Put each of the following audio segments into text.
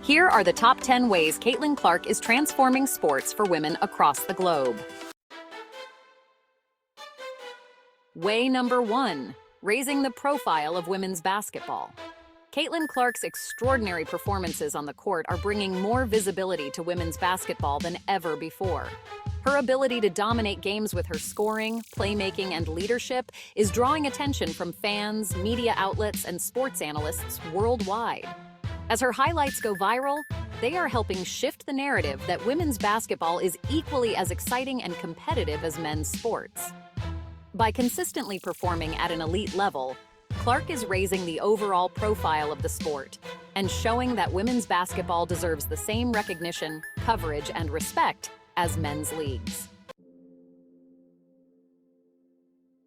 Here are the top 10 ways Caitlin Clark is transforming sports for women across the globe. Way number 1, raising the profile of women's basketball. Caitlin Clark's extraordinary performances on the court are bringing more visibility to women's basketball than ever before. Her ability to dominate games with her scoring, playmaking, and leadership is drawing attention from fans, media outlets, and sports analysts worldwide. As her highlights go viral, they are helping shift the narrative that women's basketball is equally as exciting and competitive as men's sports. By consistently performing at an elite level, Clark is raising the overall profile of the sport and showing that women's basketball deserves the same recognition, coverage, and respect as men's leagues.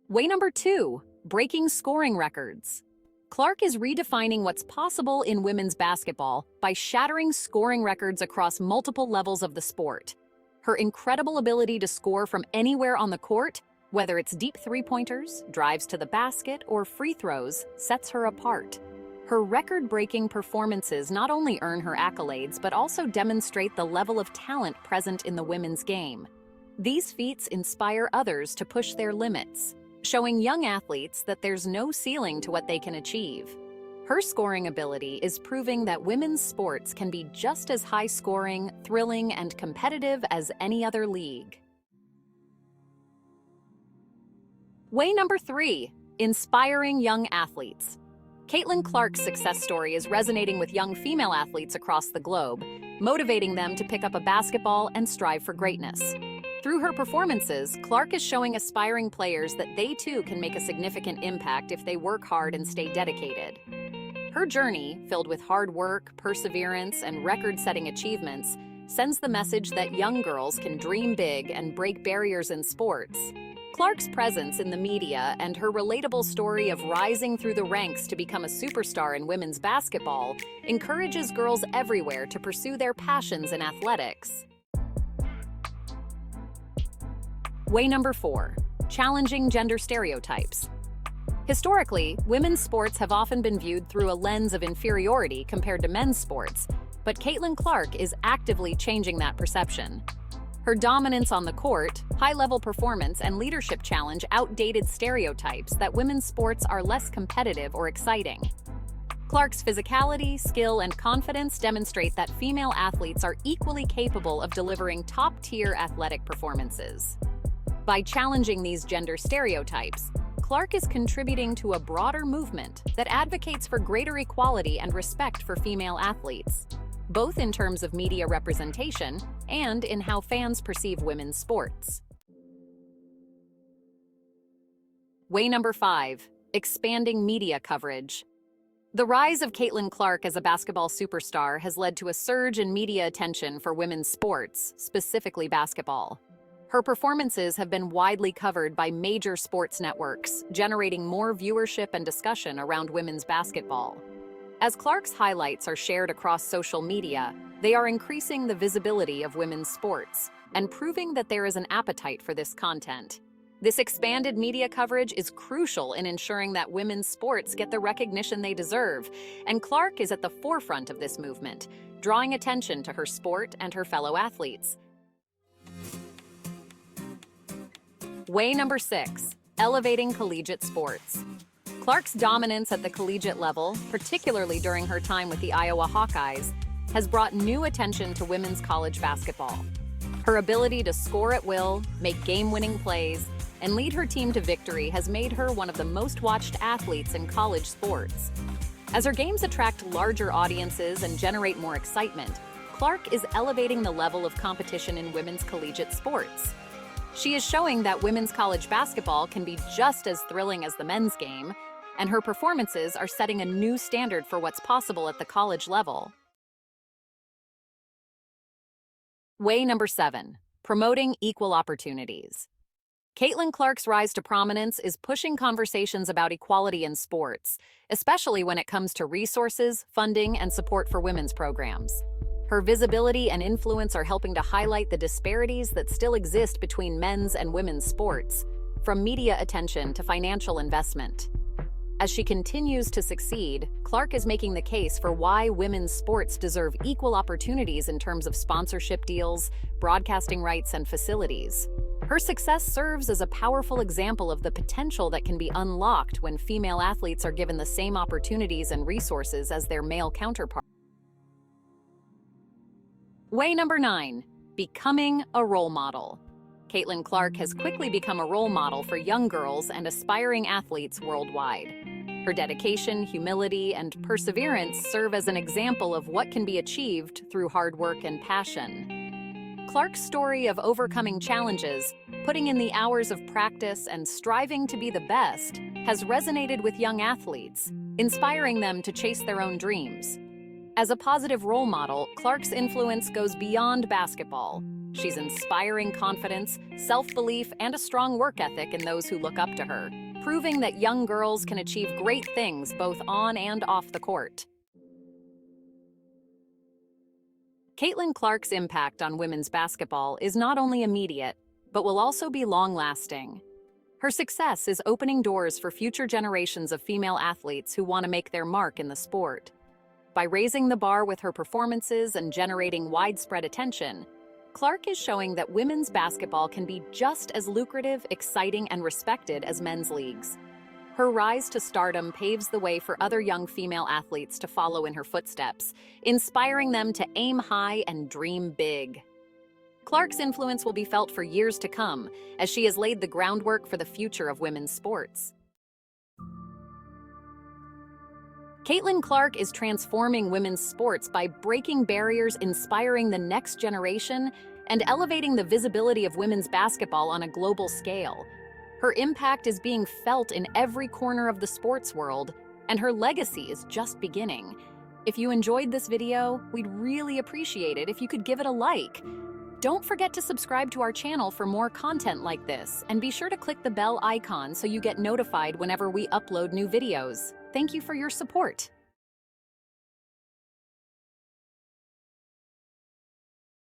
Way number 2, breaking scoring records. Clark is redefining what's possible in women's basketball by shattering scoring records across multiple levels of the sport. Her incredible ability to score from anywhere on the court, whether it's deep three-pointers, drives to the basket, or free throws, sets her apart. Her record-breaking performances not only earn her accolades, but also demonstrate the level of talent present in the women's game. These feats inspire others to push their limits, showing young athletes that there's no ceiling to what they can achieve. Her scoring ability is proving that women's sports can be just as high-scoring, thrilling, and competitive as any other league. Way number 3, inspiring young athletes. Caitlin Clark's success story is resonating with young female athletes across the globe, motivating them to pick up a basketball and strive for greatness. Through her performances, Clark is showing aspiring players that they too can make a significant impact if they work hard and stay dedicated. Her journey, filled with hard work, perseverance, and record-setting achievements, sends the message that young girls can dream big and break barriers in sports. Clark's presence in the media and her relatable story of rising through the ranks to become a superstar in women's basketball encourages girls everywhere to pursue their passions in athletics. Way number 4, challenging gender stereotypes. Historically, women's sports have often been viewed through a lens of inferiority compared to men's sports, but Caitlin Clark is actively changing that perception. Her dominance on the court, high-level performance, and leadership challenge outdated stereotypes that women's sports are less competitive or exciting. Clark's physicality, skill, and confidence demonstrate that female athletes are equally capable of delivering top-tier athletic performances. By challenging these gender stereotypes, Clark is contributing to a broader movement that advocates for greater equality and respect for female athletes, both in terms of media representation and in how fans perceive women's sports. Way number 5, expanding media coverage. The rise of Caitlin Clark as a basketball superstar has led to a surge in media attention for women's sports, specifically basketball. Her performances have been widely covered by major sports networks, generating more viewership and discussion around women's basketball. As Clark's highlights are shared across social media, they are increasing the visibility of women's sports and proving that there is an appetite for this content. This expanded media coverage is crucial in ensuring that women's sports get the recognition they deserve, and Clark is at the forefront of this movement, drawing attention to her sport and her fellow athletes. Way number 6, elevating collegiate sports. Clark's dominance at the collegiate level, particularly during her time with the Iowa Hawkeyes, has brought new attention to women's college basketball. Her ability to score at will, make game-winning plays, and lead her team to victory has made her one of the most watched athletes in college sports. As her games attract larger audiences and generate more excitement, Clark is elevating the level of competition in women's collegiate sports. She is showing that women's college basketball can be just as thrilling as the men's game, and her performances are setting a new standard for what's possible at the college level. Way number 7, promoting equal opportunities. Caitlin Clark's rise to prominence is pushing conversations about equality in sports, especially when it comes to resources, funding, and support for women's programs. Her visibility and influence are helping to highlight the disparities that still exist between men's and women's sports, from media attention to financial investment. As she continues to succeed, Clark is making the case for why women's sports deserve equal opportunities in terms of sponsorship deals, broadcasting rights, and facilities. Her success serves as a powerful example of the potential that can be unlocked when female athletes are given the same opportunities and resources as their male counterparts. Way number 9, becoming a role model. Caitlin Clark has quickly become a role model for young girls and aspiring athletes worldwide. Her dedication, humility, and perseverance serve as an example of what can be achieved through hard work and passion. Clark's story of overcoming challenges, putting in the hours of practice, and striving to be the best has resonated with young athletes, inspiring them to chase their own dreams. As a positive role model, Clark's influence goes beyond basketball. She's inspiring confidence, self-belief, and a strong work ethic in those who look up to her, proving that young girls can achieve great things both on and off the court. Caitlin Clark's impact on women's basketball is not only immediate, but will also be long-lasting. Her success is opening doors for future generations of female athletes who want to make their mark in the sport. By raising the bar with her performances and generating widespread attention, Clark is showing that women's basketball can be just as lucrative, exciting, and respected as men's leagues. Her rise to stardom paves the way for other young female athletes to follow in her footsteps, inspiring them to aim high and dream big. Clark's influence will be felt for years to come, as she has laid the groundwork for the future of women's sports. Caitlin Clark is transforming women's sports by breaking barriers, inspiring the next generation, and elevating the visibility of women's basketball on a global scale. Her impact is being felt in every corner of the sports world, and her legacy is just beginning. If you enjoyed this video, we'd really appreciate it if you could give it a like. Don't forget to subscribe to our channel for more content like this, and be sure to click the bell icon so you get notified whenever we upload new videos. Thank you for your support.